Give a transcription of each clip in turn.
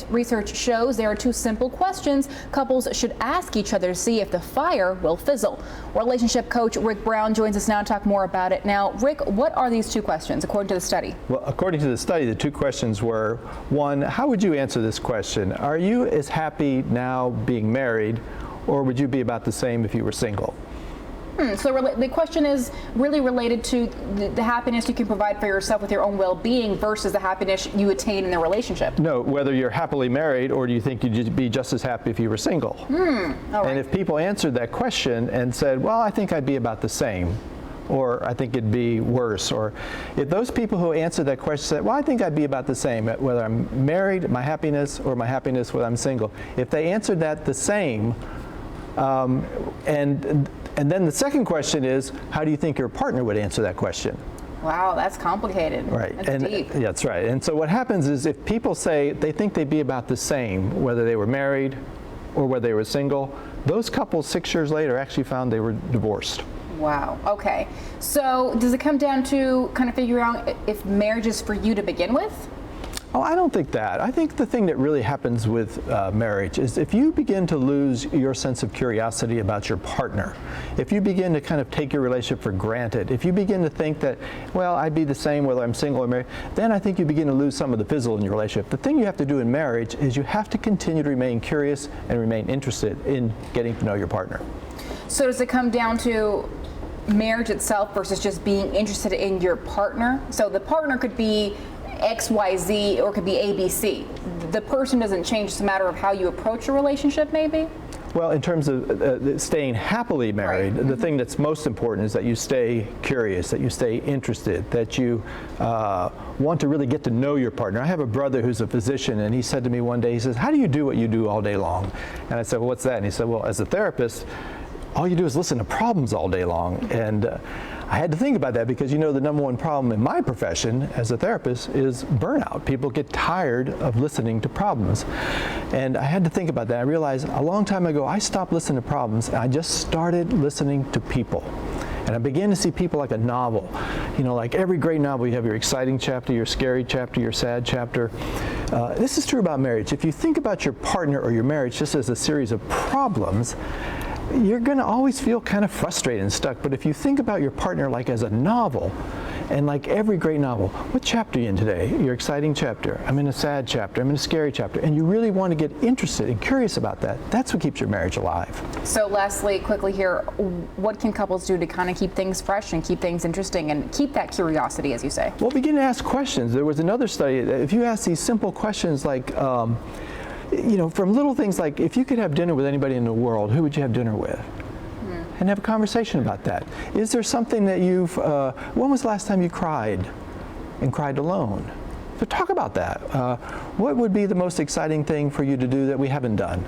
Research shows there are two simple questions couples should ask each other to see if the fire will fizzle. Relationship coach Rick Brown joins us now to talk more about it. Now, Rick, what are these two questions according to the study? Well, according to the study, the two questions were, one, how would you answer this question? Are you as happy now being married, or would you be about the same if you were single? So the question is really related to the happiness you can provide for yourself with your own well-being versus the happiness you attain in the relationship. No, whether you're happily married or do you think you'd be just as happy if you were single? All right. And if people answered that question and said, well, I think I'd be about the same, or I think it'd be worse, or if those people who answered that question said, well, I think I'd be about the same, whether I'm married, my happiness, or my happiness when I'm single, if they answered that the same, and then the second question is, how do you think your partner would answer that question? Wow, that's complicated. Right. That's deep. Yeah, that's right. And so what happens is if people say they think they'd be about the same, whether they were married or whether they were single, those couples 6 years later actually found they were divorced. Wow. Okay. So does it come down to kind of figuring out if marriage is for you to begin with? Oh, I don't think that. I think the thing that really happens with marriage is if you begin to lose your sense of curiosity about your partner, if you begin to kind of take your relationship for granted, if you begin to think that, well, I'd be the same whether I'm single or married, then I think you begin to lose some of the fizzle in your relationship. The thing you have to do in marriage is you have to continue to remain curious and remain interested in getting to know your partner. So does it come down to marriage itself versus just being interested in your partner? So the partner could be XYZ or it could be ABC. The person doesn't change, it's a matter of how you approach a relationship, maybe? Well, in terms of staying happily married, Right. the thing that's most important is that you stay curious, that you stay interested, that you want to really get to know your partner. I have a brother who's a physician, and he said to me one day, he says, how do you do what you do all day long? And I said, well, what's that? And he said, well, as a therapist, all you do is listen to problems all day long. And I had to think about that because, you know, the number one problem in my profession as a therapist is burnout. People get tired of listening to problems. And I had to think about that. I realized a long time ago, I stopped listening to problems and I just started listening to people. And I began to see people like a novel. You know, like every great novel, you have your exciting chapter, your scary chapter, your sad chapter. This is true about marriage. If you think about your partner or your marriage just as a series of problems, you're going to always feel kind of frustrated and stuck. But if you think about your partner like as a novel, and like every great novel, what chapter are you in today? Your exciting chapter. I'm in a sad chapter. I'm in a scary chapter. And you really want to get interested and curious about that. That's what keeps your marriage alive. So lastly, quickly here, what can couples do to kind of keep things fresh and keep things interesting and keep that curiosity, as you say? Well, begin to ask questions. There was another study that if you ask these simple questions like, you know, from little things like, if you could have dinner with anybody in the world, who would you have dinner with? And have a conversation about that. Is there something that when was the last time you cried and cried alone? So talk about that. What would be the most exciting thing for you to do that we haven't done?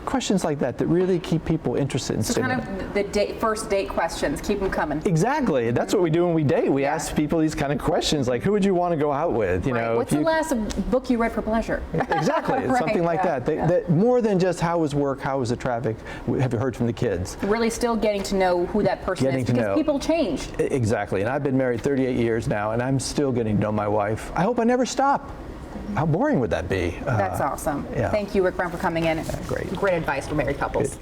Questions like that that really keep people interested in stimulating. Kind of the first date questions, keep them coming. Exactly. That's what we do when we date. We ask people these kind of questions like, who would you want to go out with? You know, what's the last book you read for pleasure? Exactly. It's something like that. That. More than just how was work, how was the traffic, have you heard from the kids? Really still getting to know who that person is because people change. Exactly. And I've been married 38 years now and I'm still getting to know my wife. I hope I never stop. How boring would that be? That's awesome. Yeah. Thank you, Rick Brown, for coming in. Great. Great advice for married couples.